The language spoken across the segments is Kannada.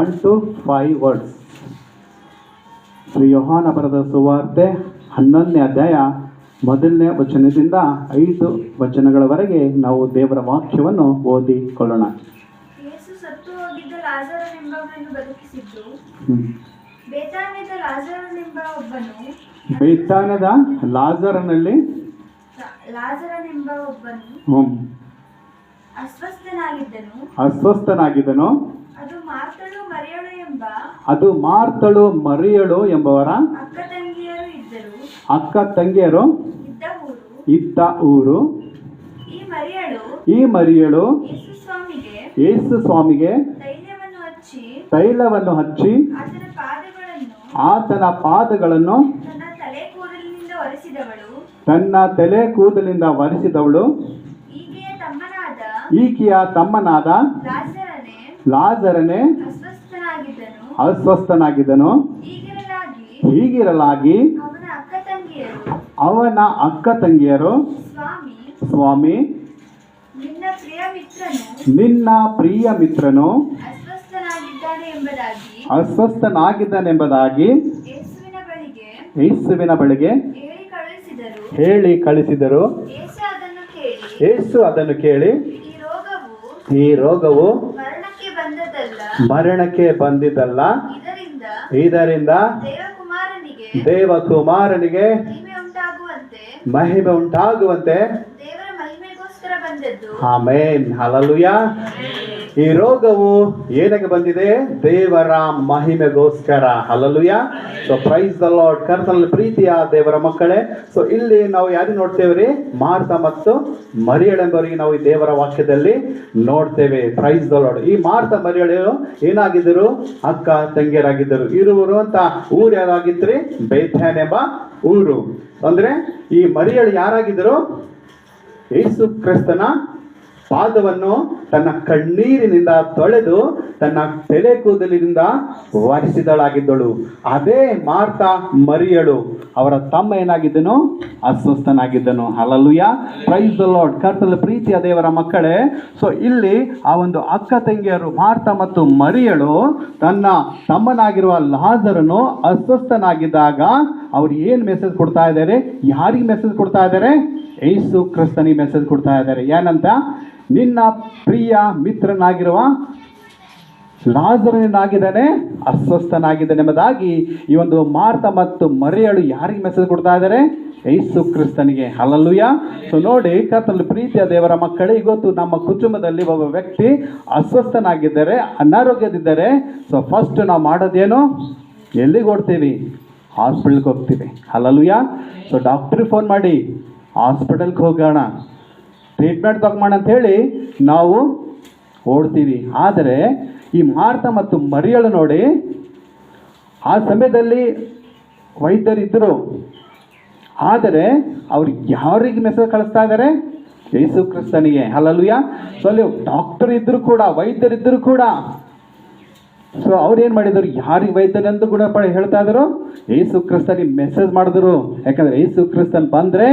1 to 5 ವರ್ಡ್ಸ್. ಶ್ರೀ ಯೋಹಾನ ಬರೆದ ಸುವಾರ್ತೆ 11ನೇ ಅಧ್ಯಾಯ 1ನೇ ವಚನದಿಂದ 5 ವಚನಗಳವರೆಗೆ ನಾವು ದೇವರ ವಾಕ್ಯವನ್ನು ಓದಿಕೊಳ್ಳೋಣ. ಯೇಸು ಸತ್ತು ಹೋಗಿದ್ದ ಲಾಜರನೆಂಬವನನ್ನು ಬದುಕಿಸಿದ್ದು. ಬೇತಾನ್ಯದ ಲಾಜರನೆಂಬ ಒಬ್ಬನು ಅಸ್ವಸ್ಥನಾಗಿದ್ದನು. ಅದು ಮಾರ್ತಳು ಮರಿಯಳು ಎಂಬವರ ಅಕ್ಕ ತಂಗಿಯರು ಇದ್ದ ಊರು. ಈ ಮರಿಯಳು ಯೇಸು ಸ್ವಾಮಿಗೆ ತೈಲವನ್ನು ಹಚ್ಚಿ ಆತನ ಪಾದಗಳನ್ನು ತನ್ನ ತಲೆ ಕೂದಲಿಂದ ಒರೆಸಿದವಳು. ಈಕೆಯ ತಮ್ಮನಾದ ಲಾಜರನೇ ಅಸ್ವಸ್ಥನಾಗಿದ್ದನು. ಹೀಗಿರಲಾಗಿ ಅವನ ಅಕ್ಕ ತಂಗಿಯರು, ಸ್ವಾಮಿ, ನಿನ್ನ ಪ್ರಿಯ ಮಿತ್ರನು ಅಸ್ವಸ್ಥನಾಗಿದ್ದಾನೆಂಬುದಾಗಿ ಯೇಸುವಿನ ಬಳಿಗೆ ಹೇಳಿ ಕಳಿಸಿದರು. ಯೇಸು ಅದನ್ನು ಕೇಳಿ, ಈ ರೋಗವು ಮರಣಕ್ಕೆ ಬಂದಿದ್ದಲ್ಲ, ಇದರಿಂದ ದೇವಕುಮಾರನಿಗೆ ಮಹಿಮೆ ಉಂಟಾಗುವಂತೆ. Amen, hallelujah. ಈ ರೋಗವು ಏನಕ್ಕೆ ಬಂದಿದೆ? ದೇವರ ಮಹಿಮೆಗೋಸ್ಕರ. Hallelujah. So praise the Lord. ಕರ್ತನಲ್ಲಿ ಪ್ರೀತಿಯ ದೇವರ ಮಕ್ಕಳೇ, ಸೊ ಇಲ್ಲಿ ನಾವು ಯಾರು ನೋಡ್ತೇವ್ರಿ? ಮಾರ್ಥ ಮತ್ತು ಮರಿಯಳೆಂಬವರಿಗೆ ನಾವು ಈ ದೇವರ ವಾಕ್ಯದಲ್ಲಿ ನೋಡ್ತೇವೆ. Price the lord. ಈ ಮಾರ್ಥ ಮರಿಯಳು ಏನಾಗಿದ್ದರು? ಅಕ್ಕ ತಂಗಿಯರಾಗಿದ್ದರು. ಇರುವರು ಅಂತ ಊರು ಯಾರಾಗಿದ್ರಿ? ಬೇಥಾನ್ ಎಂಬ ಊರು. ಅಂದ್ರೆ ಈ ಮರಿಯಳು ಯಾರಾಗಿದ್ದರು? ಯೇಸು ಕ್ರಿಸ್ತನ ಪಾದವನ್ನು ತನ್ನ ಕಣ್ಣೀರಿನಿಂದ ತೊಳೆದು ತನ್ನ ತಲೆ ಕೂದಲಿನಿಂದ ಒರೆಸಿದಳಾಗಿದ್ದಳು. ಅದೇ ಮಾರ್ಥ ಮರಿಯಳು. ಅವರ ತಮ್ಮ ಏನಾಗಿದ್ದನು? ಅಸ್ವಸ್ಥನಾಗಿದ್ದನು. ಹಲ್ಲೆಲೂಯಾ. Price the lord. ಕರ್ತನ ಪ್ರೀತಿಯ ದೇವರ ಮಕ್ಕಳೇ, ಸೊ ಇಲ್ಲಿ ಆ ಒಂದು ಅಕ್ಕ ತಂಗಿಯರು ಮಾರ್ಥ ಮತ್ತು ಮರಿಯಳು ತನ್ನ ತಮ್ಮನಾಗಿರುವ ಲಾಜರನು ಅಸ್ವಸ್ಥನಾಗಿದ್ದಾಗ ಅವ್ರು ಏನು ಮೆಸೇಜ್ ಕೊಡ್ತಾ ಇದ್ದಾರೆ? ಯಾರಿಗೆ ಮೆಸೇಜ್ ಕೊಡ್ತಾ ಇದ್ದಾರೆ? ಯೇಸು ಕ್ರಿಸ್ತನಿಗೆ ಮೆಸೇಜ್ ಕೊಡ್ತಾ ಇದ್ದಾರೆ. ಏನಂತ? ನಿನ್ನ ಪ್ರಿಯ ಮಿತ್ರನಾಗಿರುವ ಲಾಜರನಾಗಿದ್ದಾನೆ, ಅಸ್ವಸ್ಥನಾಗಿದ್ದಾನೆ ಎಂಬುದಾಗಿ ಈ ಒಂದು ಮಾರ್ಥ ಮತ್ತು ಮರಿಯಳು ಯಾರಿಗೆ ಮೆಸೇಜ್ ಕೊಡ್ತಾ ಇದ್ದಾರೆ? ಯೇಸು ಕ್ರಿಸ್ತನಿಗೆ. ಹಲ್ಲೆಲೂಯಾ. ಸೊ ನೋಡಿ, ಕರ್ತನ ಪ್ರೀತಿಯ ದೇವರ ಮಕ್ಕಳೇ, ಇವತ್ತು ನಮ್ಮ ಕುಟುಂಬದಲ್ಲಿ ಒಬ್ಬ ವ್ಯಕ್ತಿ ಅಸ್ವಸ್ಥನಾಗಿದ್ದಾರೆ, ಅನಾರೋಗ್ಯದಿದ್ದಾರೆ. ಸೊ ಫಸ್ಟ್ ನಾವು ಮಾಡೋದೇನು? ಎಲ್ಲಿಗೆ ಓಡ್ತೀವಿ? ಹಾಸ್ಪಿಟಲ್ಗೆ ಹೋಗ್ತೀವಿ. ಹಲ್ಲೆಲೂಯಾ. ಸೊ ಡಾಕ್ಟ್ರಿಗೆ ಫೋನ್ ಮಾಡಿ ಹಾಸ್ಪಿಟಲ್ಗೆ ಹೋಗೋಣ, ಟ್ರೀಟ್ಮೆಂಟ್ ತಗೊಂಬೋಣ ಅಂಥೇಳಿ ನಾವು ಓಡ್ತೀವಿ. ಆದರೆ ಈ ಮಾರ್ಥ ಮತ್ತು ಮರಿಯಳು ನೋಡಿ, ಆ ಸಮಯದಲ್ಲಿ ವೈದ್ಯರಿದ್ದರು, ಆದರೆ ಅವ್ರು ಯಾರಿಗೆ ಮೆಸೇಜ್ ಕಳಿಸ್ತಾ ಇದ್ದಾರೆ? ಯೇಸು ಕ್ರಿಸ್ತನಿಗೆ. ಹಲ್ಲೆಲೂಯಾ. ಸೊ ಅಲ್ಲಿ ಡಾಕ್ಟರ್ ಇದ್ದರು ಕೂಡ, ವೈದ್ಯರಿದ್ದರು ಕೂಡ. ಸೊ ಅವ್ರು ಏನು ಮಾಡಿದರು? ಯಾರಿಗೆ ವೈದ್ಯರೆಂದು ಕೂಡ ಹೇಳ್ತಾ ಇದ್ರು? ಯೇಸು ಕ್ರಿಸ್ತನಿಗೆ ಮೆಸೇಜ್ ಮಾಡಿದ್ರು. ಯಾಕಂದರೆ ಯೇಸು ಕ್ರಿಸ್ತನ್ ಬಂದರೆ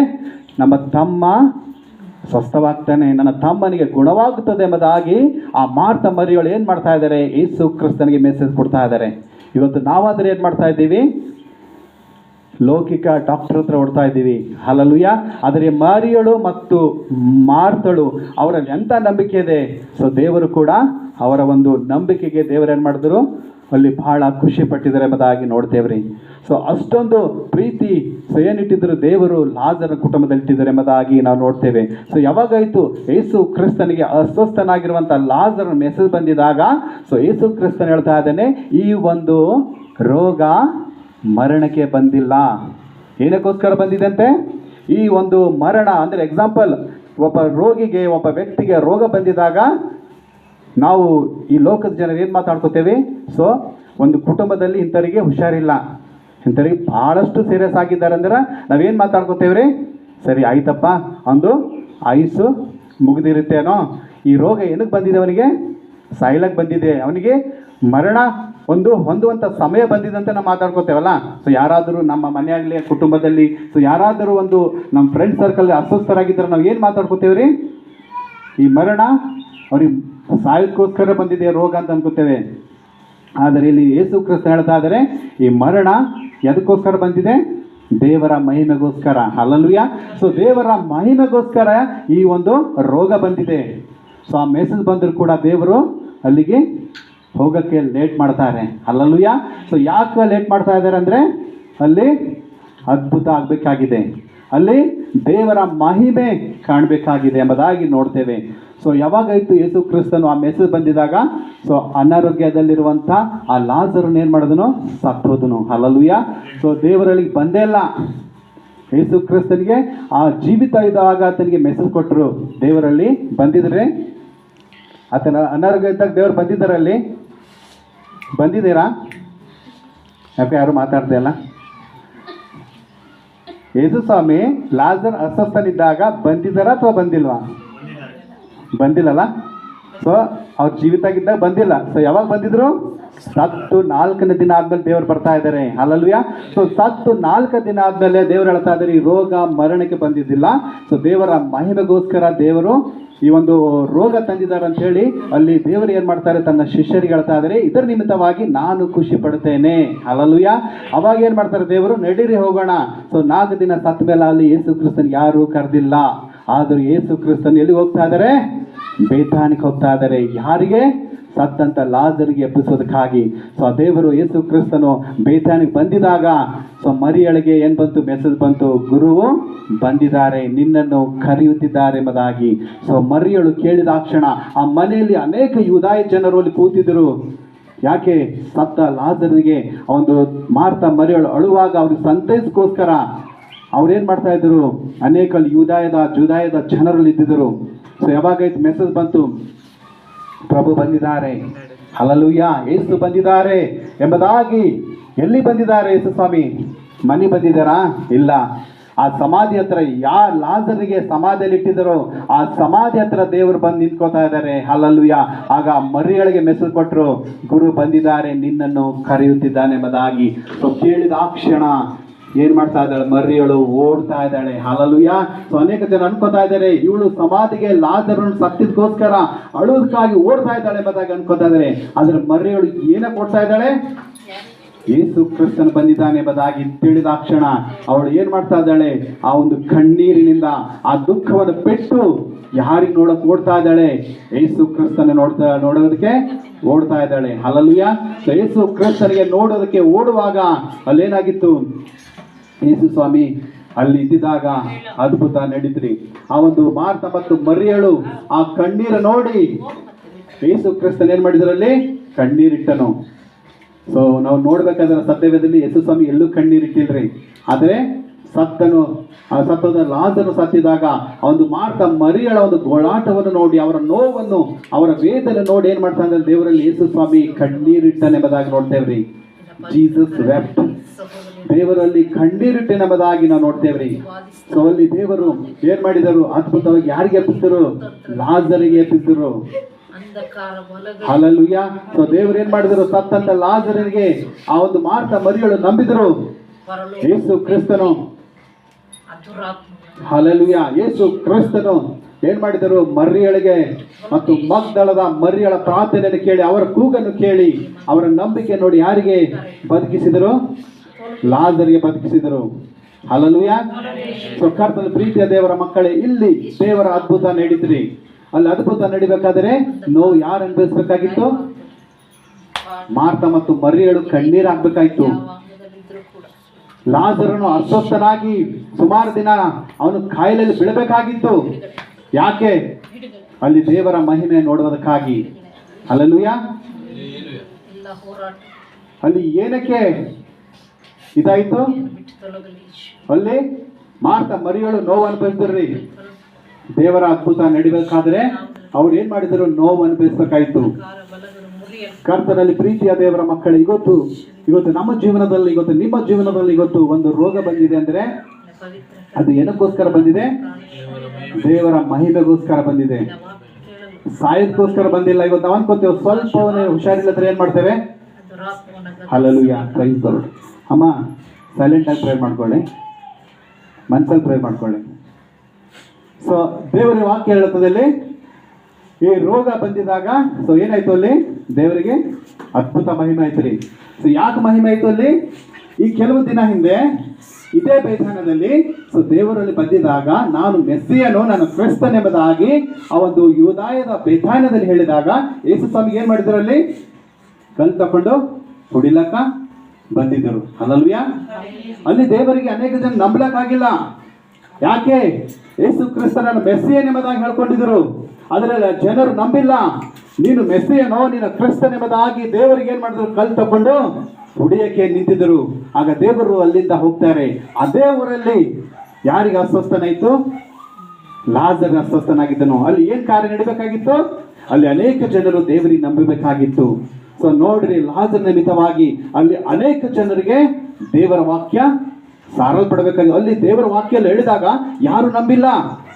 ನಮ್ಮ ತಮ್ಮ ಸ್ವಸ್ಥವಾಗ್ತಾನೆ, ನನ್ನ ತಮ್ಮನಿಗೆ ಗುಣವಾಗುತ್ತದೆ ಎಂಬುದಾಗಿ ಆ ಮಾರ್ಥ ಮರಿಯಳು ಏನು ಮಾಡ್ತಾ ಇದ್ದಾರೆ? ಯೇಸು ಕ್ರಿಸ್ತನಿಗೆ ಮೆಸೇಜ್ ಕೊಡ್ತಾ ಇದ್ದಾರೆ. ಇವತ್ತು ನಾವಾದರೆ ಏನು ಮಾಡ್ತಾ ಇದ್ದೀವಿ? ಲೌಕಿಕ ಡಾಕ್ಟರ್ ಹತ್ರ ಓಡ್ತಾ ಇದ್ದೀವಿ. ಹಲ್ಲೆಲೂಯಾ. ಆದರೆ ಮರಿಯಳು ಮತ್ತು ಮಾರ್ಥಳು ಅವರಲ್ಲಿ ಎಂಥ ನಂಬಿಕೆ ಇದೆ? ಸೊ ದೇವರು ಕೂಡ ಅವರ ಒಂದು ನಂಬಿಕೆಗೆ ದೇವರು ಏನು ಮಾಡಿದ್ರು? ಅಲ್ಲಿ ಬಹಳ ಖುಷಿ ಪಟ್ಟಿದ್ದಾರೆ ಎಂಬುದಾಗಿ ನೋಡ್ತೇವ್ರಿ. ಸೊ ಅಷ್ಟೊಂದು ಪ್ರೀತಿ ಏನಿಟ್ಟಿದ್ರು ದೇವರು ಲಾಜರನ ಕುಟುಂಬದಲ್ಲಿ ಇಟ್ಟಿದ್ದಾರೆ ಎಂಬುದಾಗಿ ನಾವು ನೋಡ್ತೇವೆ. ಸೊ ಯಾವಾಗಾಯಿತು ಯೇಸು ಕ್ರಿಸ್ತನಿಗೆ ಅಸ್ವಸ್ಥನಾಗಿರುವಂಥ ಲಾಜರನ ಮೆಸೇಜ್ ಬಂದಿದಾಗ, ಸೊ ಯೇಸು ಕ್ರಿಸ್ತನ್ ಹೇಳ್ತಾ ಇದ್ದಾನೆ, ಈ ಒಂದು ರೋಗ ಮರಣಕ್ಕೆ ಬಂದಿಲ್ಲ. ಏನಕ್ಕೋಸ್ಕರ ಬಂದಿದೆ? ಈ ಒಂದು ಮರಣ ಅಂದರೆ ಎಕ್ಸಾಂಪಲ್, ಒಬ್ಬ ರೋಗಿಗೆ, ಒಬ್ಬ ವ್ಯಕ್ತಿಗೆ ರೋಗ ಬಂದಿದಾಗ ನಾವು ಈ ಲೋಕದ ಜನರು ಏನು ಮಾತಾಡ್ಕೋತೇವೆ? ಸೊ ಒಂದು ಕುಟುಂಬದಲ್ಲಿ ಇಂಥವರಿಗೆ ಹುಷಾರಿಲ್ಲ, ಇಂಥವ್ರಿಗೆ ಭಾಳಷ್ಟು ಸೀರಿಯಸ್ ಆಗಿದ್ದಾರೆ ಅಂದ್ರೆ ನಾವೇನು ಮಾತಾಡ್ಕೋತೇವ್ರಿ? ಸರಿ ಆಯ್ತಪ್ಪ, ಒಂದು ಆಯುಸ್ಸು ಮುಗಿದಿರುತ್ತೇನೋ, ಈ ರೋಗ ಏನಕ್ಕೆ ಬಂದಿದೆ? ಅವನಿಗೆ ಸಾಯ್ಲಕ್ಕೆ ಬಂದಿದೆ, ಅವನಿಗೆ ಮರಣ ಹೊಂದುವಂಥ ಸಮಯ ಬಂದಿದೆ ಅಂತ ನಾವು ಮಾತಾಡ್ಕೋತೇವಲ್ಲ. ಸೊ ಯಾರಾದರೂ ನಮ್ಮ ಮನೆಯಾಗಲಿ, ಕುಟುಂಬದಲ್ಲಿ, ಸೊ ಯಾರಾದರೂ ಒಂದು ನಮ್ಮ ಫ್ರೆಂಡ್ ಸರ್ಕಲ್ ಅಸ್ವಸ್ಥರಾಗಿದ್ದರೆ ನಾವು ಏನು ಮಾತಾಡ್ಕೋತೇವ್ರಿ? ಈ ಮರಣ ಅವ್ರಿಗೆ ಸಾಯೋದಕ್ಕೋಸ್ಕರ ಬಂದಿದೆ ರೋಗ ಅಂತ ಅನ್ಕೋತೇವೆ. ಆದರೆ ಇಲ್ಲಿ ಯೇಸು ಕ್ರಿಸ್ತ ಹೇಳ್ತಾ ಇದ್ದಾರೆ, ಈ ಮರಣ ಎದಕ್ಕೋಸ್ಕರ ಬಂದಿದೆ? ದೇವರ ಮಹಿಮೆಗೋಸ್ಕರ. ಹಲ್ಲೆಲೂಯಾ. ಸೊ ದೇವರ ಮಹಿಮೆಗೋಸ್ಕರ ಈ ಒಂದು ರೋಗ ಬಂದಿದೆ. ಸೊ ಆ ಮೆಸೇಜ್ ಬಂದರೂ ಕೂಡ ದೇವರು ಅಲ್ಲಿಗೆ ಹೋಗೋಕ್ಕೆ ಲೇಟ್ ಮಾಡ್ತಾರೆ. ಹಲ್ಲೆಲೂಯಾ. ಸೊ ಯಾಕೆ ಲೇಟ್ ಮಾಡ್ತಾ ಇದ್ದಾರೆ ಅಂದರೆ, ಅಲ್ಲಿ ಅದ್ಭುತ ಆಗಬೇಕಾಗಿದೆ, ಅಲ್ಲಿ ದೇವರ ಮಹಿಮೆ ಕಾಣಬೇಕಾಗಿದೆ ಎಂಬುದಾಗಿ ನೋಡ್ತೇವೆ. ಸೊ ಯಾವಾಗಾಯಿತು ಯೇಸು ಕ್ರಿಸ್ತನು ಆ ಮೆಸೇಜ್ ಬಂದಿದಾಗ, ಸೊ ಅನಾರೋಗ್ಯದಲ್ಲಿರುವಂಥ ಆ ಲಾಜರನ್ನು ಏನು ಮಾಡಿದನು? ಸತ್ತೋದನು. ಹಲ್ಲೆಲೂಯಾ. ಸೊ ದೇವರಲ್ಲಿ ಬಂದೇ ಇಲ್ಲ. ಯೇಸು ಕ್ರಿಸ್ತನಿಗೆ ಆ ಜೀವಿತ ಇದ್ದಾಗ ಆತನಿಗೆ ಮೆಸೇಜ್ ಕೊಟ್ಟರು. ದೇವರಲ್ಲಿ ಬಂದಿದ್ರೆ, ಆತನ ಅನಾರೋಗ್ಯ ಇದ್ದಾಗ ದೇವರು ಬಂದಿದ್ದಾರಲ್ಲಿ ಬಂದಿದ್ದೀರಾ? ಯಾಕೆ ಯಾರು ಮಾತಾಡ್ದಲ್ಲ? ಯೇಸು ಸ್ವಾಮಿ ಲಾಜರ್ ಅಸ್ವಸ್ಥನಿದ್ದಾಗ ಬಂದಿದ್ದಾರಾ ಅಥವಾ ಬಂದಿಲ್ವಾ? ಬಂದಿಲ್ಲಲ್ಲ. ಸೊ ಅವ್ರ ಜೀವಿತ ಆಗಿದ್ದಾಗ ಬಂದಿಲ್ಲ. ಸೊ ಯಾವಾಗ ಬಂದಿದ್ರು? ಸತ್ತು 4ನೇ ದಿನ ಆದ್ಮೇಲೆ ದೇವರು ಬರ್ತಾ ಇದ್ದಾರೆ. ಹಲ್ಲೆಲೂಯಾ. ಸೊ ಸತ್ತು 4 ದಿನ ಆದ್ಮೇಲೆ ದೇವರು ಹೇಳ್ತಾ ಇದ್ದಾರೆ, ಈ ರೋಗ ಮರಣಕ್ಕೆ ಬಂದಿದ್ದಿಲ್ಲ, ಸೊ ದೇವರ ಮಹಿಮೆಗೋಸ್ಕರ ದೇವರು ಈ ಒಂದು ರೋಗ ತಂದಿದ್ದಾರೆ ಅಂತ ಹೇಳಿ ಅಲ್ಲಿ ದೇವರು ಏನು ಮಾಡ್ತಾರೆ? ತನ್ನ ಶಿಷ್ಯರಿಗೆ ಹೇಳ್ತಾ ಇದ್ದಾರೆ, ಇದರ ನಿಮಿತ್ತವಾಗಿ ನಾನು ಖುಷಿ ಪಡ್ತೇನೆ. ಹಲ್ಲೆಲೂಯಾ. ಅವಾಗ ಏನು ಮಾಡ್ತಾರೆ ದೇವರು? ನಡೀರಿ ಹೋಗೋಣ. ಸೊ 4 ದಿನ ಸತ್ತ ಮೇಲೆ ಅಲ್ಲಿ ಯೇಸು ಕ್ರಿಸ್ತನ್ ಯಾರು ಕರೆದಿಲ್ಲ. ಆದರೂ ಯೇಸು ಕ್ರಿಸ್ತನ್ ಎಲ್ಲಿಗೆ ಹೋಗ್ತಾ ಇದ್ದಾರೆ? ಬೇತಾನಿಗೆ ಹೋಗ್ತಾ ಇದ್ದಾರೆ. ಯಾರಿಗೆ? ಸತ್ತಂತ ಲಾಜರಿಗೆ ಎಬ್ಬಿಸೋದಕ್ಕಾಗಿ. ಸೊ ದೇವರು ಯೇಸು ಕ್ರಿಸ್ತನು ಬೇತಾನಿಗೆ ಬಂದಿದಾಗ, ಸೊ ಮರಿಯಳಿಗೆ ಏನು ಬಂತು? ಮೆಸೇಜ್ ಬಂತು, ಗುರುವು ಬಂದಿದ್ದಾರೆ, ನಿನ್ನನ್ನು ಕರೆಯುತ್ತಿದ್ದಾರೆ ಎಂಬುದಾಗಿ. ಸೊ ಮರಿಯಳು ಕೇಳಿದಾಕ್ಷಣ ಆ ಮನೆಯಲ್ಲಿ ಅನೇಕ ಯೂದಾಯ ಜನರು ಅಲ್ಲಿ ಕೂತಿದ್ದರು. ಯಾಕೆ? ಸತ್ತ ಲಾಜರಿಗೆ ಒಂದು ಮಾರ್ತ ಮರಿಯಳು ಅಳುವಾಗ ಅವ್ರಿಗೆ ಸಂತೈಸಕ್ಕೋಸ್ಕರ ಅವ್ರೇನು ಮಾಡ್ತಾ ಇದ್ರು? ಅನೇಕ ಜುದಾಯದ ಜನರಲ್ಲಿ ಇದ್ದಿದ್ದರು. ಸೊ ಯಾವಾಗಾಯ್ತು ಮೆಸೇಜ್ ಬಂತು, ಪ್ರಭು ಬಂದಿದ್ದಾರೆ, ಹಲ್ಲೆಲೂಯಾ, ಯೇಸು ಬಂದಿದ್ದಾರೆ ಎಂಬುದಾಗಿ. ಎಲ್ಲಿ ಬಂದಿದ್ದಾರೆ ಯೇಸು ಸ್ವಾಮಿ? ಮನೆ ಬಂದಿದ್ದಾರಾ? ಇಲ್ಲ. ಆ ಸಮಾಧಿ ಹತ್ರ ಲಾಜರಿಗೆ ಸಮಾಧಿಯಲ್ಲಿ ಇಟ್ಟಿದ್ದರೋ ಆ ಸಮಾಧಿ ಹತ್ರ ದೇವರು ಬಂದು ನಿಂತ್ಕೋತಾ ಇದ್ದಾರೆ. ಹಲ್ಲೆಲೂಯಾ. ಆಗ ಮರಿಯಳಿಗೆ ಮೆಸೇಜ್ ಕೊಟ್ಟರು, ಗುರು ಬಂದಿದ್ದಾರೆ, ನಿನ್ನನ್ನು ಕರೆಯುತ್ತಿದ್ದಾನೆ ಎಂಬುದಾಗಿ. ಸೊ ಕೇಳಿದ ಆ ಕ್ಷಣ ಏನ್ ಮಾಡ್ತಾ ಇದ್ದಾಳೆ? ಮರಿಯಳು ಓಡ್ತಾ ಇದ್ದಾಳೆ. ಹಲ್ಲೆಲೂಯಾ. ಸೊ ಅನೇಕ ಜನ ಅನ್ಕೋತಾ ಇದ್ದಾರೆ, ಇವಳು ಸಮಾಧಿಗೆ ಲಾಜರನ್ನು ಸತ್ತಿದಕ್ಕೋಸ್ಕರ ಅಳುವುದಕ್ಕಾಗಿ ಓಡ್ತಾ ಇದ್ದಾಳೆ ಎಂಬುದಾಗಿ ಅನ್ಕೋತಾ ಇದ್ದಾರೆ. ಆದ್ರೆ ಮರಿಯಳು ಏನಕ್ಕೆ ಓಡ್ತಾ ಇದ್ದಾಳೆ? ಯೇಸು ಕ್ರಿಸ್ತನು ಬಂದಿದ್ದಾನೆ ಎಂಬುದಾಗಿ ತಿಳಿದ ಕ್ಷಣ ಅವಳು ಏನ್ ಮಾಡ್ತಾ ಇದ್ದಾಳೆ? ಆ ಒಂದು ಕಣ್ಣೀರಿನಿಂದ ಆ ದುಃಖವನ್ನು ಪೆಟ್ಟು ಯಾರಿಗೆ ನೋಡಕ್ ಓಡ್ತಾ ಇದ್ದಾಳೆ? ಯೇಸು ಕ್ರಿಸ್ತನ ನೋಡೋದಕ್ಕೆ ಓಡ್ತಾ ಇದ್ದಾಳೆ. ಹಲ್ಲೆಲೂಯಾ. ಸೊ ಯೇಸು ಕ್ರಿಸ್ತನಿಗೆ ನೋಡೋದಕ್ಕೆ ಓಡುವಾಗ ಅಲ್ಲೇನಾಗಿತ್ತು? ಯೇಸು ಸ್ವಾಮಿ ಅಲ್ಲಿ ಇದ್ದಿದ್ದಾಗ ಅದ್ಭುತ ನಡೀತ್ರಿ. ಆ ಒಂದು ಮಾರ್ತ ಮತ್ತು ಮರಿಯಳು ಆ ಕಣ್ಣೀರು ನೋಡಿ ಯೇಸು ಕ್ರಿಸ್ತನ್ ಏನ್ ಮಾಡಿದ್ರಲ್ಲಿ? ಕಣ್ಣೀರಿಟ್ಟನು. ಸೊ ನಾವು ನೋಡ್ಬೇಕಾದ್ರೆ ಸತ್ಯವೇದದಲ್ಲಿ ಯೇಸು ಸ್ವಾಮಿ ಎಲ್ಲೂ ಕಣ್ಣೀರಿಟ್ಟಿಲ್ರಿ. ಆದರೆ ಸತ್ತದ ಲಾಜರನು ಸತ್ತಿದಾಗ ಆ ಒಂದು ಮಾರ್ತ ಮರಿಯಳ ಒಂದು ಗೋಳಾಟವನ್ನು ನೋಡಿ, ಅವರ ನೋವನ್ನು, ಅವರ ವೇದನೆ ನೋಡಿ ಏನ್ ಮಾಡ್ತಾ ಇದ್ದಾರೆ? ದೇವರಲ್ಲಿ ಯೇಸು ಸ್ವಾಮಿ ಕಣ್ಣೀರಿಟ್ಟನೆಂಬುದಾಗಿ ನೋಡ್ತೇವ್ರಿ. Jesus wept. ದೇವರಲ್ಲಿ ಕಣ್ಣೀರಿಟ್ಟನೆಂಬುದಾಗಿ ನಾವು ನೋಡ್ತೇವ್ರಿ. ಸೊ ಅಲ್ಲಿ ದೇವರು ಏನ್ ಮಾಡಿದರು? ಅದ್ಭುತವಾಗಿ ಯಾರಿಗೆ ಎಬ್ಬಿಸಿದರು? ಲಾಜರಿಗೆ ಎಬ್ಬಿಸಿದರು. ಹಲ್ಲೆಲೂಯಾ. ಸೊ ದೇವರು ಏನ್ ಮಾಡಿದರು? ಸತ್ತಂತ ಲಾಜರನಿಗೆ ಆ ಒಂದು ಮಾರ್ತ ಮರಿಯಳು ನಂಬಿದರು. ಯೇಸು ಕ್ರಿಸ್ತನು, ಹಲ್ಲೆಲೂಯಾ, ಯೇಸು ಕ್ರಿಸ್ತನು ಏನ್ ಮಾಡಿದರು? ಮರಿಯಳಿಗೆ ಮತ್ತು ಮಗ್ದಳದ ಮರಿಯಳ ಪ್ರಾರ್ಥನೆಯನ್ನು ಕೇಳಿ, ಅವರ ಕೂಗನ್ನು ಕೇಳಿ, ಅವರ ನಂಬಿಕೆ ನೋಡಿ ಯಾರಿಗೆ ಬದುಕಿಸಿದರು? ಲಾಜರಿಗೆ ಬದುಕಿಸಿದರು. ಹಲ್ಲೆಲೂಯಾ. ಸೊ ಕರ್ತನ ಪ್ರೀತಿಯ ದೇವರ ಮಕ್ಕಳೇ, ಇಲ್ಲಿ ದೇವರ ಅದ್ಭುತ ನಡೀತ್ರಿ. ಅಲ್ಲಿ ಅದ್ಭುತ ನಡಿಬೇಕಾದ್ರೆ ನೋವು ಯಾರು ಅನುಭವಿಸ್ಬೇಕಾಗಿತ್ತು? ಮಾರ್ತ ಮತ್ತು ಮರಿಯಳು ಕಣ್ಣೀರು ಹಾಕ್ಬೇಕಾಯ್ತು. ಲಾಜರನು ಅಸ್ವಸ್ಥನಾಗಿ ಸುಮಾರು ದಿನ ಅವನು ಕಾಯಿಲೆಯಲ್ಲಿ ಬೀಳಬೇಕಾಗಿತ್ತು. ಯಾಕೆ? ಅಲ್ಲಿ ದೇವರ ಮಹಿಮೆ ನೋಡುವುದಕ್ಕಾಗಿ. ಹಲ್ಲೆಲೂಯಾ. ಅಲ್ಲಿ ಏನಕ್ಕೆ ಇದಾಯ್ತು? ಅಲ್ಲಿ ಮಾರ್ತ ಮರಿಯಳು ನೋವು ಅನುಭವಿಸಿದ್ರಿ. ದೇವರ ಅದ್ಭುತ ನಡಿಬೇಕಾದ್ರೆ ಅವ್ರು ಏನ್ ಮಾಡಿದ್ರು? ನೋವು ಅನುಭವಿಸ್ಬೇಕಾಯ್ತು. ಕರ್ತನಲ್ಲಿ ಪ್ರೀತಿಯ ದೇವರ ಮಕ್ಕಳು, ಇವತ್ತು ನಮ್ಮ ಜೀವನದಲ್ಲಿ, ಇವತ್ತು ನಿಮ್ಮ ಜೀವನದಲ್ಲಿ ಇವತ್ತು ಒಂದು ರೋಗ ಬಂದಿದೆ ಅಂದ್ರೆ ಅದು ಏನಕ್ಕೋಸ್ಕರ ಬಂದಿದೆ? ದೇವರ ಮಹಿಮೆಗೋಸ್ಕರ ಬಂದಿದೆ. ಸಾಯೋದಕ್ಕೋಸ್ಕರ ಬಂದಿಲ್ಲ. ಇವತ್ತು ನಾವು ಅನ್ಕೋತೇವೆ ಸ್ವಲ್ಪ ಹುಷಾರಿಲ್ಲದ್ರೆ ಏನ್ ಮಾಡ್ತೇವೆ? Hallelujah, praise the Lord. ಅಮ್ಮ ಸೈಲೆಂಟ್ ಆಗಿ ಪ್ರೇಯರ್ ಮಾಡ್ಕೊಳ್ಳಿ, ಮನಸ್ಸಲ್ಲಿ ಪ್ರೇಯರ್ ಮಾಡ್ಕೊಳ್ಳಿ. ಸೊ ದೇವರ ವಾಕ್ಯ ಹೇಳುತ್ತದೆ, ಈ ರೋಗ ಬಂದಿದಾಗ ಸೊ ಏನಾಯ್ತು? ಅಲ್ಲಿ ದೇವರಿಗೆ ಅದ್ಭುತ ಮಹಿಮೆ ಆಯ್ತು ರೀ. ಸೊ ಯಾಕೆ ಮಹಿಮೆ ಆಯ್ತು ಅಲ್ಲಿ? ಈ ಕೆಲವು ದಿನ ಹಿಂದೆ ಇದೇ ಬೇತಾನದಲ್ಲಿ ದೇವರಲ್ಲಿ ಬಂದಿದಾಗ ನಾನು ಮೆಸ್ಸಿಯನು, ನಾನು ಕ್ರಿಸ್ತನೆಂಬುದಾಗಿ ಆ ಒಂದು ಯೂದಾಯದ ಬೇತಾನದಲ್ಲಿ ಹೇಳಿದಾಗ ಯೇಸು ಸ್ವಾಮಿಗೆ ಏನ್ ಮಾಡಿದ್ರು? ಅಲ್ಲಿ ಕಲ್ ತಕೊಂಡು ಹೊಡಿಲಕ್ಕ ಬಂದಿದ್ದರು. ಹಲ್ಲೆಲೂಯಾ. ಅಲ್ಲಿ ದೇವರಿಗೆ ಅನೇಕ ಜನ ನಂಬಲಕ್ಕಾಗಿಲ್ಲ. ಯಾಕೆ? ಯೇಸು ಕ್ರಿಸ್ತನನ್ನು ಮೆಸ್ಸಿಯನೆಂಬುದಾಗಿ ಹೇಳ್ಕೊಂಡಿದ್ರು. ಅದರಲ್ಲಿ ಜನರು ನಂಬಿಲ್ಲ. ನೀನು ಮೆಸ್ಸಿಯನೋ, ನೀನು ಕ್ರಿಸ್ತನೆಂಬುದಾಗಿ ದೇವರಿಗೆ ಏನ್ ಮಾಡಿದ್ರು? ಕಲ್ ತಕೊಂಡು ಹೊಡಿಯಕ್ಕೆ ನಿಂತಿದ್ದರು. ಆಗ ದೇವರು ಅಲ್ಲಿಂದ ಹೋಗ್ತಾರೆ. ಅದೇ ಊರಲ್ಲಿ ಯಾರಿಗೆ ಅಸ್ವಸ್ಥನಾಯ್ತು? ಲಾಜರ್ ಅಸ್ವಸ್ಥನಾಗಿದ್ದನು. ಅಲ್ಲಿ ಏನ್ ಕಾರ್ಯ ನಡೀಬೇಕಾಗಿತ್ತು? ಅಲ್ಲಿ ಅನೇಕ ಜನರು ದೇವರಿಗೆ ನಂಬಬೇಕಾಗಿತ್ತು. ಸೊ ನೋಡ್ರಿ, ಲಾಜರ್ ನಿಮಿತ್ತವಾಗಿ ಅಲ್ಲಿ ಅನೇಕ ಜನರಿಗೆ ದೇವರ ವಾಕ್ಯ ಸಾರಲ್ಪಡಬೇಕಾಗಿ ಅಲ್ಲಿ ದೇವರ ವಾಕ್ಯ ಹೇಳಿದಾಗ ಯಾರು ನಂಬಿಲ್ಲ.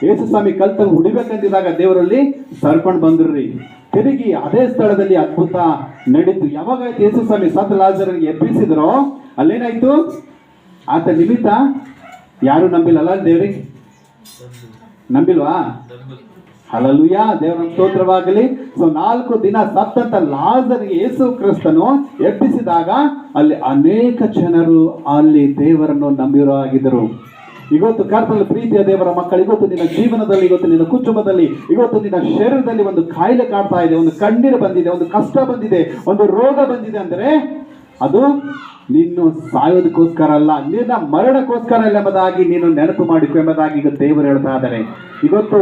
ಯೇಸು ಸ್ವಾಮಿ ಕಲ್ತಂಗೆ ಹುಡಿಬೇಕಂತಿದಾಗ ದೇವರಲ್ಲಿ ಸರ್ಕೊಂಡು ಬಂದ್ರಿ. ತಿರುಗಿ ಅದೇ ಸ್ಥಳದಲ್ಲಿ ಅದ್ಭುತ ನಡೀತು. ಯಾವಾಗಾಯ್ತು ಯೇಸು ಸ್ವಾಮಿ ಸತ್ ಲಾಜರನಿಗೆ ಎಬ್ಬಿಸಿದ್ರೋ ಅಲ್ಲೇನಾಯ್ತು? ಆತ ನಿಮಿತ್ತ ಯಾರು ನಂಬಿಲ್ಲಲ್ಲ. ದೇವರಿಗೆ ನಂಬಿಲ್ವಾ? ಹಲ್ಲೆಲೂಯಾ. ದೇವರ ಸ್ತೋತ್ರವಾಗಲಿ. ಸೊ 4 ದಿನ ಸತ್ತಂತ ಲಾಜರಿಗೆ ಯೇಸು ಕ್ರಿಸ್ತನು ಎಬ್ಬಿಸಿದಾಗ ಅಲ್ಲಿ ಅನೇಕ ಜನರು ಅಲ್ಲಿ ದೇವರನ್ನು ನಂಬಿರೋ ಆಗಿದ್ದರು. ಇವತ್ತು ಕರ್ತನಲ್ಲಿ ಪ್ರೀತಿಯ ದೇವರ ಮಕ್ಕಳು, ಇವತ್ತು ನಿನ್ನ ಜೀವನದಲ್ಲಿ, ಇವತ್ತು ನಿನ್ನ ಕುಟುಂಬದಲ್ಲಿ, ಇವತ್ತು ನಿನ್ನ ಶರೀರದಲ್ಲಿ ಒಂದು ಕಾಯಿಲೆ ಕಾಡ್ತಾ ಇದೆ, ಒಂದು ಕಣ್ಣೀರು ಬಂದಿದೆ, ಒಂದು ಕಷ್ಟ ಬಂದಿದೆ, ಒಂದು ರೋಗ ಬಂದಿದೆ ಅಂದರೆ ಅದು ನಿನ್ನು ಸಾಯೋದಕ್ಕೋಸ್ಕರ ಅಲ್ಲ, ನಿನ್ನ ಮರಣಕ್ಕೋಸ್ಕರ ಅಲ್ಲ ಎಂಬುದಾಗಿ ನೀನು ನೆನಪು ಮಾಡಿಕೊ ಎಂಬುದಾಗಿ ಈಗ ದೇವರು ಹೇಳ್ತಾ ಇದ್ದಾರೆ. ಇವತ್ತು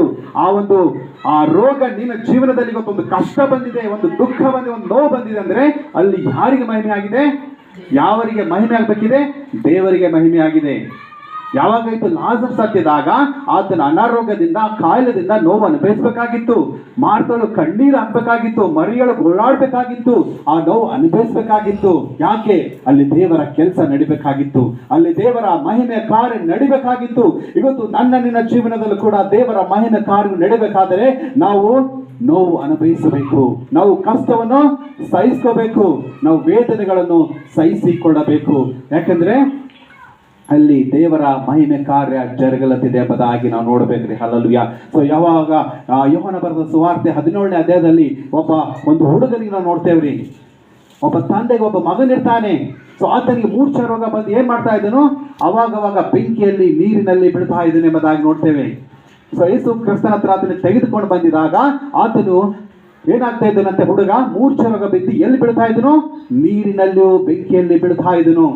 ಆ ರೋಗ ನಿನ್ನ ಜೀವನದಲ್ಲಿ ಇವತ್ತು ಒಂದು ಕಷ್ಟ ಬಂದಿದೆ, ಒಂದು ದುಃಖ ಬಂದಿದೆ, ಒಂದು ನೋವು ಬಂದಿದೆ ಅಂದರೆ ಅಲ್ಲಿ ಯಾರಿಗೆ ಮಹಿಮೆ ಆಗಿದೆ? ಯಾವರಿಗೆ ಮಹಿಮೆ ಆಗಬೇಕಿದೆ? ದೇವರಿಗೆ ಮಹಿಮೆ ಆಗಿದೆ. ಯಾವಾಗಾಯ್ತು ಲಾಜರ್ ಸತ್ತಿದಾಗ ಆತನ ಅನಾರೋಗ್ಯದಿಂದ, ಕಾಯಿಲೆದಿಂದ ನೋವು ಅನುಭವಿಸಬೇಕಾಗಿತ್ತು. ಮಾರ್ತಳು ಕಣ್ಣೀರು ಹಾಕ್ಬೇಕಾಗಿತ್ತು, ಮರಿಯಳು ಗೋಳಾಡ್ಬೇಕಾಗಿತ್ತು, ಆ ನೋವು ಅನುಭವಿಸಬೇಕಾಗಿತ್ತು. ಯಾಕೆ? ಅಲ್ಲಿ ದೇವರ ಕೆಲಸ ನಡಿಬೇಕಾಗಿತ್ತು, ಅಲ್ಲಿ ದೇವರ ಮಹಿಮೆ ಕಾರ್ಯ ನಡಿಬೇಕಾಗಿತ್ತು. ಇವತ್ತು ನಿನ್ನ ಜೀವನದಲ್ಲೂ ಕೂಡ ದೇವರ ಮಹಿಮೆ ಕಾರ್ಯ ನಡಿಬೇಕಾದರೆ ನಾವು ನೋವು ಅನುಭವಿಸಬೇಕು, ನಾವು ಕಷ್ಟವನ್ನು ಸಹಿಸ್ಕೋಬೇಕು, ನಾವು ವೇದನೆಗಳನ್ನು ಸಹಿಸಿಕೊಳ್ಳಬೇಕು. ಯಾಕಂದ್ರೆ ಅಲ್ಲಿ ದೇವರ ಮಹಿಮೆ ಕಾರ್ಯ ಜರುಗಲತ್ತಿದೆ ಎಂಬುದಾಗಿ ನಾವು ನೋಡಬೇಕ್ರಿ. ಹಲ್ಲೆಲೂಯಾ. ಸೊ ಯಾವಾಗ ಯೋಹಾನ ಬರೆದ ಸುವಾರ್ತೆ 17ನೇ ಅಧ್ಯಾಯದಲ್ಲಿ ಒಂದು ಹುಡುಗನಿಗೆ ನಾವು ನೋಡ್ತೇವ್ರಿ. ಒಬ್ಬ ತಂದೆಗೆ ಒಬ್ಬ ಮಗನಿರ್ತಾನೆ. ಸೊ ಆತನಿಗೆ ಮೂರ್ಛೆ ರೋಗ ಬಂದು ಏನ್ ಮಾಡ್ತಾ ಇದ್ದನು? ಅವಾಗವಾಗ ಬೆಂಕಿಯಲ್ಲಿ, ನೀರಿನಲ್ಲಿ ಬೀಳ್ತಾ ಇದ್ದಾನೆ ಎಂಬುದಾಗಿ ನೋಡ್ತೇವೆ. ಸೊ ಯೇಸು ಕ್ರಿಸ್ತನ ಹತ್ರ ಆತನ ತೆಗೆದುಕೊಂಡು ಬಂದಿದಾಗ ಆತನು ಏನಾಗ್ತಾ ಇದ್ದನಂತೆ? ಹುಡುಗ ಮೂರ್ಛೆ ರೋಗ ಬಿದ್ದು ಎಲ್ಲಿ ಬೀಳ್ತಾ ಇದ್ದನು? ನೀರಿನಲ್ಲೂ ಬೆಂಕಿಯಲ್ಲಿ ಬೀಳ್ತಾ ಇದ್ದನು.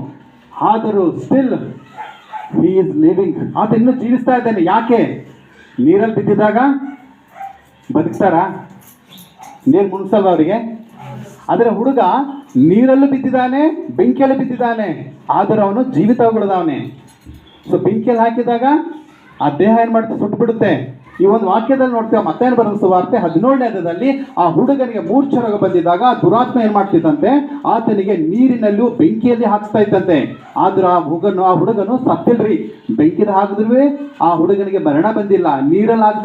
ಆದರೂ ಸ್ಟಿಲ್ he is living. ಆತ ಇನ್ನೂ ಜೀವಿಸ್ತಾ ಇದ್ದಾನೆ. ಯಾಕೆ? ನೀರಲ್ಲಿ ಬಿದ್ದಿದ್ದಾಗ ಬದುಕ್ತಾರ? ನೀರು ಮುನ್ಸಲ್ವ ಅವರಿಗೆ? ಆದರೆ ಹುಡುಗ ನೀರಲ್ಲೂ ಬಿದ್ದಿದ್ದಾನೆ, ಬೆಂಕಿಯಲ್ಲಿ ಬಿದ್ದಿದ್ದಾನೆ, ಆದರೂ ಅವನು ಜೀವಿತಗೊಳ್ದವನೇ. ಸೊ ಬೆಂಕಿಯಲ್ಲಿ ಹಾಕಿದಾಗ ಆ ದೇಹ ಏನ್ ಮಾಡುತ್ತೆ? ಸುಟ್ಟು ಬಿಡುತ್ತೆ. ಈ ಒಂದು ವಾಕ್ಯದಲ್ಲಿ ನೋಡ್ತೇವೆ, ಮತ್ತಾಯನ ಬರೆದ ಸುವಾರ್ತೆ 17ನೇ ಅಧ್ಯಾಯದಲ್ಲಿ ಆ ಹುಡುಗನಿಗೆ ಮೂರ್ಛೆ ರೋಗ ಬಂದಿದ್ದಾಗ ಆ ದುರಾತ್ಮ ಏನ್ ಮಾಡ್ತಿತ್ತಂತೆ? ಆತನಿಗೆ ನೀರಿನಲ್ಲೂ ಬೆಂಕಿಯಲ್ಲಿ ಹಾಕ್ಸ್ತಾ ಇತ್ತಂತೆ. ಆದ್ರೂ ಆ ಹುಡುಗನು ಸತ್ತಿಲ್ರಿ. ಬೆಂಕಿದ ಹಾಕಿದ್ರು ಆ ಹುಡುಗನಿಗೆ ಮರಣ ಬಂದಿಲ್ಲ, ನೀರಲ್ಲಿ ಹಾಕಿದ್ರು